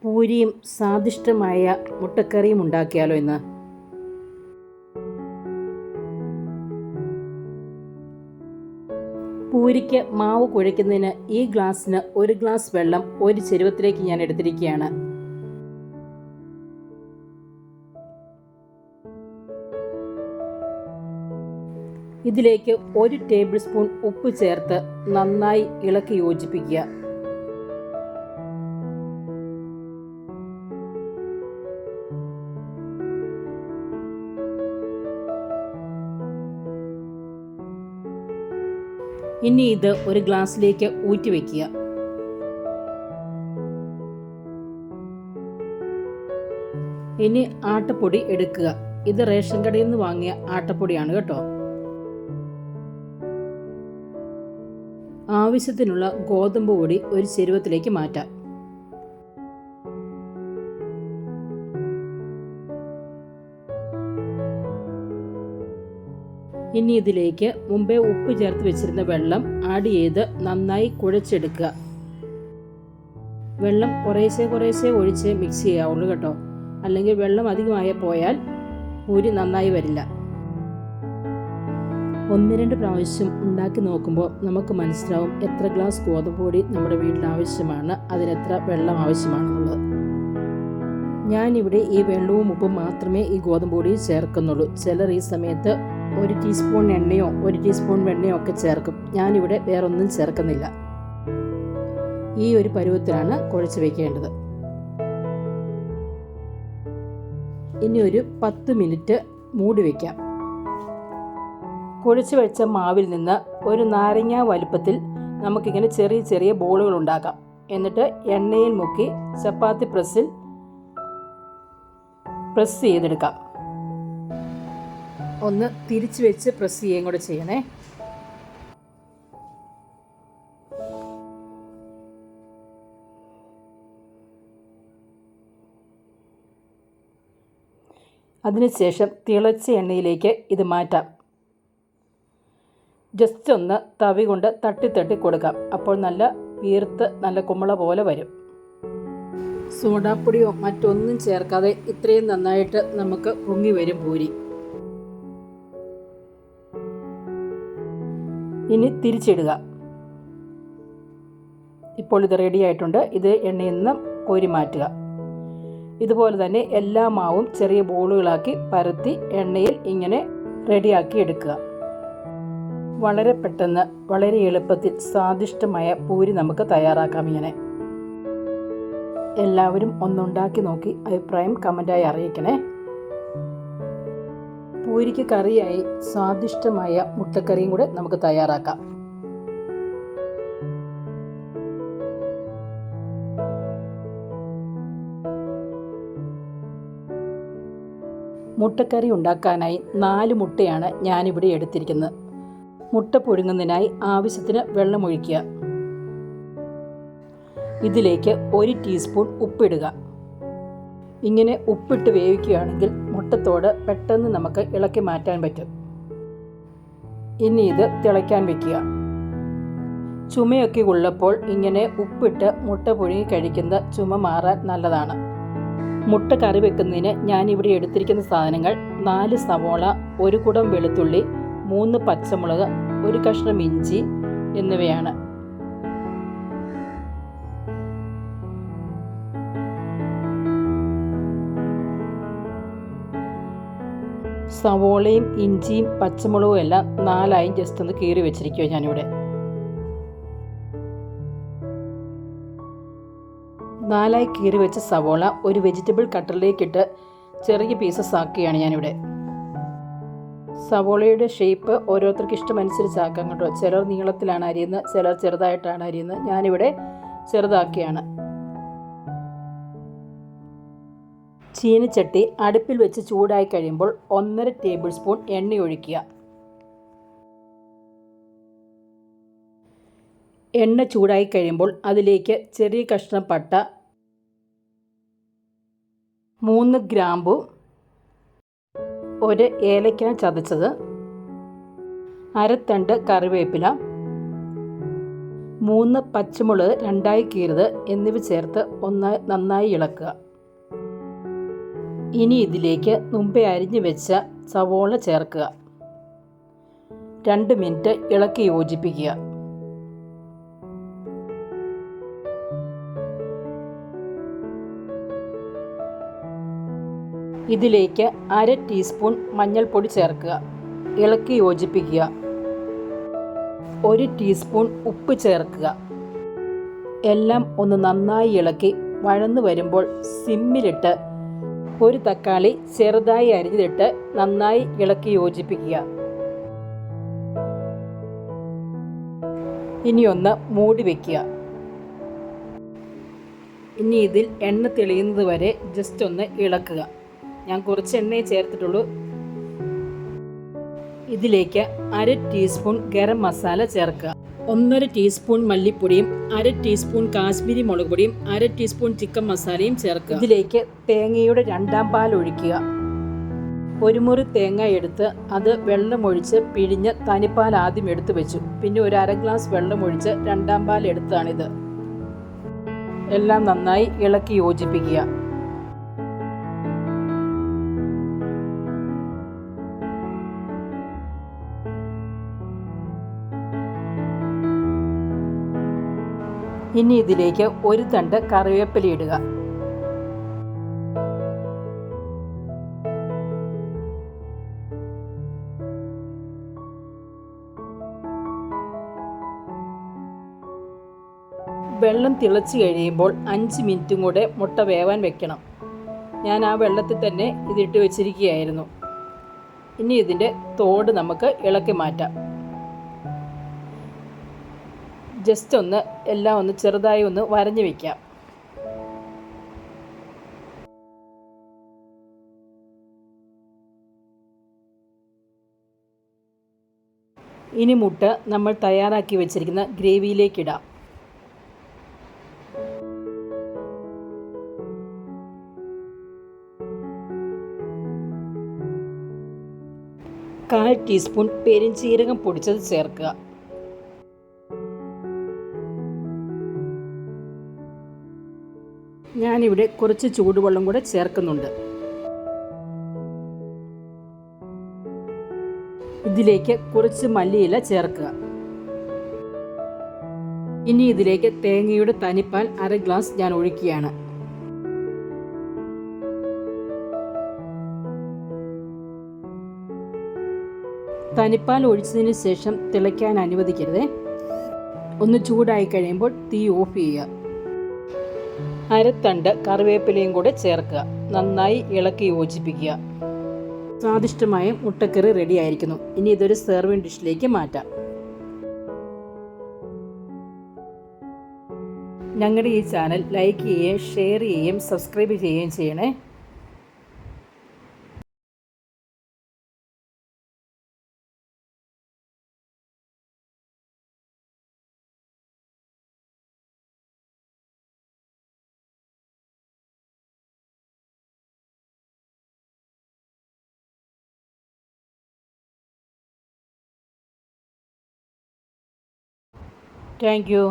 പൂരിയും സ്വാദിഷ്ടമായ മുട്ടക്കറിയും ഉണ്ടാക്കിയാലോ ഇന്ന്. പൂരിക്ക് മാവ് കുഴയ്ക്കുന്നതിന് ഈ ഗ്ലാസ്സിന് 1 ഗ്ലാസ് വെള്ളം ഒരു ചെരുവത്തിലേക്ക് ഞാൻ എടുത്തിരിക്കുകയാണ്. ഇതിലേക്ക് 1 ടേബിൾ സ്പൂൺ ഉപ്പ് ചേർത്ത് നന്നായി ഇളക്കി യോജിപ്പിക്കുക. ഇനി ഇത് ഒരു ഗ്ലാസ്സിലേക്ക് ഊറ്റി വയ്ക്കുക. ഇനി ആട്ടപ്പൊടി എടുക്കുക. ഇത് റേഷൻ കടയിൽ നിന്ന് വാങ്ങിയ ആട്ടപ്പൊടിയാണ് കേട്ടോ. ആവശ്യത്തിനുള്ള ഗോതമ്പ് പൊടി ഒരു ചെരുവത്തിലേക്ക് മാറ്റാം. ഇനി ഇതിലേക്ക് മുമ്പേ ഉപ്പ് ചേർത്ത് വെച്ചിരുന്ന വെള്ളം ആഡ് ചെയ്ത് നന്നായി കുഴച്ചെടുക്കുക. വെള്ളം കുറേശ്ശെ ഒഴിച്ച് മിക്സ് ചെയ്യാവുള്ളൂ കേട്ടോ, അല്ലെങ്കിൽ വെള്ളം അധികമായി പോയാൽ പൂരി നന്നായി വരില്ല. 1-2 പ്രാവശ്യം ഉണ്ടാക്കി നോക്കുമ്പോൾ നമുക്ക് മനസ്സിലാവും എത്ര ഗ്ലാസ് ഗോതമ്പ് പൊടി നമ്മുടെ വീട്ടിൽ ആവശ്യമാണ്, അതിനെത്ര വെള്ളം ആവശ്യമാണെന്നുള്ളത്. ഞാനിവിടെ ഈ വെള്ളവും ഉപ്പും മാത്രമേ ഈ ഗോതമ്പ് പൊടിയിൽ ചേർക്കുന്നുള്ളൂ. ചിലർ ഈ സമയത്ത് 1 ടീസ്പൂൺ എണ്ണയോ 1 ടീസ്പൂൺ വെണ്ണയോ ഒക്കെ ചേർക്കും. ഞാനിവിടെ വേറൊന്നും ചേർക്കുന്നില്ല. ഈ ഒരു പരുവത്തിലാണ് കുഴച്ച് വയ്ക്കേണ്ടത്. ഇനി ഒരു 10 മിനിറ്റ് മൂടി വയ്ക്കാം. കുഴച്ച് വെച്ച മാവിൽ നിന്ന് ഒരു നാരങ്ങ വലുപ്പത്തിൽ നമുക്കിങ്ങനെ ചെറിയ ചെറിയ ബോളുകൾ ഉണ്ടാക്കാം. എന്നിട്ട് എണ്ണയിൽ മുക്കി ചപ്പാത്തി പ്രസ് ചെയ്തെടുക്കാം. ഒന്ന് തിരിച്ചു വെച്ച് പ്രസ് ചെയ്യുകയും കൂടെ ചെയ്യണേ. അതിനുശേഷം തിളച്ച എണ്ണയിലേക്ക് ഇത് മാറ്റാം. ജസ്റ്റ് ഒന്ന് തവി കൊണ്ട് തട്ടി കൊടുക്കാം. അപ്പോൾ നല്ല വീർത്ത് നല്ല കുമ്പള പോലെ വരും. സോഡാപ്പൊടിയോ മറ്റൊന്നും ചേർക്കാതെ ഇത്രയും നന്നായിട്ട് നമുക്ക് പൊങ്ങി വരും പൂരി. ഇനി തിരിച്ചിടുക. ഇപ്പോൾ ഇത് റെഡി ആയിട്ടുണ്ട്. ഇത് എണ്ണയിൽ നിന്ന് കോരി മാറ്റുക. ഇതുപോലെ തന്നെ എല്ലാ മാവും ചെറിയ ബോളുകളാക്കി പരത്തി എണ്ണയിൽ ഇങ്ങനെ റെഡിയാക്കി എടുക്കുക. വളരെ പെട്ടെന്ന് വളരെ എളുപ്പത്തിൽ സ്വാദിഷ്ടമായ പൂരി നമുക്ക് തയ്യാറാക്കാം. ഇങ്ങനെ എല്ലാവരും ഒന്നുണ്ടാക്കി നോക്കി അഭിപ്രായം കമൻ്റായി അറിയിക്കണേ. പൂരിക്ക് കറിയായി സ്വാദിഷ്ടമായ മുട്ടക്കറിയും കൂടെ നമുക്ക് തയ്യാറാക്കാം. മുട്ടക്കറി ഉണ്ടാക്കാനായി 4 മുട്ടയാണ് ഞാനിവിടെ എടുത്തിരിക്കുന്നത്. മുട്ട പുഴുങ്ങുന്നതിനായി ആവശ്യത്തിന് വെള്ളമൊഴിക്കുക. ഇതിലേക്ക് 1 ടീസ്പൂൺ ഉപ്പിടുക. ഇങ്ങനെ ഉപ്പിട്ട് വേവിക്കുകയാണെങ്കിൽ മുട്ടത്തോട് പെട്ടെന്ന് നമുക്ക് ഇളക്കി മാറ്റാൻ പറ്റും. ഇനി ഇത് തിളയ്ക്കാൻ വെക്കുക. ചുമയൊക്കെ ഉള്ളപ്പോൾ ഇങ്ങനെ ഉപ്പിട്ട് മുട്ട പുഴുങ്ങി കഴിക്കുന്ന ചുമ മാറാൻ നല്ലതാണ്. മുട്ട കറി വെക്കുന്നതിന് ഞാനിവിടെ എടുത്തിരിക്കുന്ന സാധനങ്ങൾ 4 സവോള, 1 കുടം വെളുത്തുള്ളി, 3 പച്ചമുളക്, 1 കഷ്ണം ഇഞ്ചി എന്നിവയാണ്. സവോളയും ഇഞ്ചിയും പച്ചമുളകും എല്ലാം 4ആയി ജസ്റ്റ് ഒന്ന് കീറി വെച്ചിരിക്കുക ഞാനിവിടെ. 4ആയി കീറി വെച്ച സവോള ഒരു വെജിറ്റബിൾ കട്ടറിലേക്കിട്ട് ചെറിയ പീസസ് ആക്കുകയാണ് ഞാനിവിടെ. സവോളയുടെ ഷേപ്പ് ഓരോരുത്തർക്ക് ഇഷ്ടമനുസരിച്ച് ആക്കാം കേട്ടോ. ചിലർ നീളത്തിലാണ് അരിയുന്നത്, ചിലർ ചെറുതായിട്ടാണ് അരിയുന്നത്. ഞാനിവിടെ ചെറുതാക്കിയാണ്. ചീനിച്ചട്ടി അടുപ്പിൽ വെച്ച് ചൂടായി കഴിയുമ്പോൾ 1.5 ടേബിൾ സ്പൂൺ എണ്ണ ഒഴിക്കുക. എണ്ണ ചൂടായി കഴിയുമ്പോൾ അതിലേക്ക് ചെറിയ കഷ്ണം പട്ട, 3 ഗ്രാമ്പു, 1 ഏലക്ക ചതച്ചത്, 1/2 തണ്ട് കറിവേപ്പില, 3 പച്ചമുളക് രണ്ടായി കീറിയത് എന്നിവ ചേർത്ത് നന്നായി ഇളക്കുക. ഇനി ഇതിലേക്ക് മുമ്പേ അരിഞ്ഞു വെച്ച സവോള ചേർക്കുക. 2 മിനിറ്റ് ഇളക്കി യോജിപ്പിക്കുക. ഇതിലേക്ക് 1/2 ടീസ്പൂൺ മഞ്ഞൾപ്പൊടി ചേർക്കുക. ഇളക്കി യോജിപ്പിക്കുക. 1 ടീസ്പൂൺ ഉപ്പ് ചേർക്കുക. എല്ലാം ഒന്ന് നന്നായി ഇളക്കി വഴന്നു വരുമ്പോൾ സിമ്മിലിട്ട് 1 തക്കാളി ചെറുതായി അരിഞ്ഞിട്ട് നന്നായി ഇളക്കി യോജിപ്പിക്കുക. ഇനി ഒന്ന് മൂടി വയ്ക്കുക. ഇനി ഇതിൽ എണ്ണ തെളിയുന്നത് വരെ ജസ്റ്റ് ഒന്ന് ഇളക്കുക. ഞാൻ കുറച്ച് എണ്ണയെ ചേർത്തിട്ടുള്ളൂ. ഇതിലേക്ക് 1/2 ടീസ്പൂൺ ഗരം മസാല ചേർക്കുക. 1/2 ടീസ്പൂൺ മല്ലിപ്പൊടിയും 1/2 ടീസ്പൂൺ കാശ്മീരി മുളക് പൊടിയും 1/2 ടീസ്പൂൺ ചിക്കൻ മസാലയും ചേർക്കുക. ഇതിലേക്ക് തേങ്ങയുടെ 2ാം പാൽ ഒഴിക്കുക. 1 മുറി തേങ്ങ എടുത്ത് അത് വെള്ളമൊഴിച്ച് പിഴിഞ്ഞ് തനിപ്പാൽ ആദ്യം എടുത്തു വെച്ചു. പിന്നെ 1/2 ഗ്ലാസ് വെള്ളമൊഴിച്ച് 2ാം പാൽ എടുത്താണിത്. എല്ലാം നന്നായി ഇളക്കി യോജിപ്പിക്കുക. ഇനി ഇതിലേക്ക് 1 തണ്ട് കറിവേപ്പില ഇടുക. വെള്ളം തിളച്ച് കഴിയുമ്പോൾ 5 മിനിറ്റും കൂടെ മുട്ട വേവാൻ വെക്കണം. ഞാൻ ആ വെള്ളത്തിൽ തന്നെ ഇതിട്ട് വെച്ചിരിക്കുകയായിരുന്നു. ഇനി ഇതിൻ്റെ തോട് നമുക്ക് ഇളക്കി മാറ്റാം. ജസ്റ്റ് ഒന്ന് എല്ലാം ഒന്ന് ചെറുതായി ഒന്ന് വരഞ്ഞു വയ്ക്കാം. ഇനി മുട്ട നമ്മൾ തയ്യാറാക്കി വെച്ചിരിക്കുന്ന ഗ്രേവിയിലേക്കിടാം. കാൽ ടീസ്പൂൺ പെരുംജീരകം പൊടിച്ചത് ചേർക്കുക. ഞാനിവിടെ കുറച്ച് ചൂടുവെള്ളം കൂടെ ചേർക്കുന്നുണ്ട്. ഇതിലേക്ക് കുറച്ച് മല്ലിയില ചേർക്കുക. ഇനി ഇതിലേക്ക് തേങ്ങയുടെ തനിപ്പാൽ 1/2 ഗ്ലാസ് ഞാൻ ഒഴിക്കുകയാണ്. തനിപ്പാൽ ഒഴിച്ചതിന് ശേഷം തിളയ്ക്കാൻ അനുവദിക്കരുത്. ഒന്ന് ചൂടായി കഴിയുമ്പോൾ തീ ഓഫ് ചെയ്യുക. 1/2 തണ്ട് കറിവേപ്പിലയും കൂടെ ചേർക്കുക. നന്നായി ഇളക്കി യോജിപ്പിക്കുക. സ്വാദിഷ്ടമായ മുട്ടക്കറി റെഡി ആയിരിക്കുന്നു. ഇനി ഇതൊരു സെർവിങ് ഡിഷിലേക്ക് മാറ്റാം. ഞങ്ങളുടെ ഈ ചാനൽ ലൈക്ക് ചെയ്യുകയും ഷെയർ ചെയ്യുകയും സബ്സ്ക്രൈബ് ചെയ്യുകയും ചെയ്യണേ. Thank you.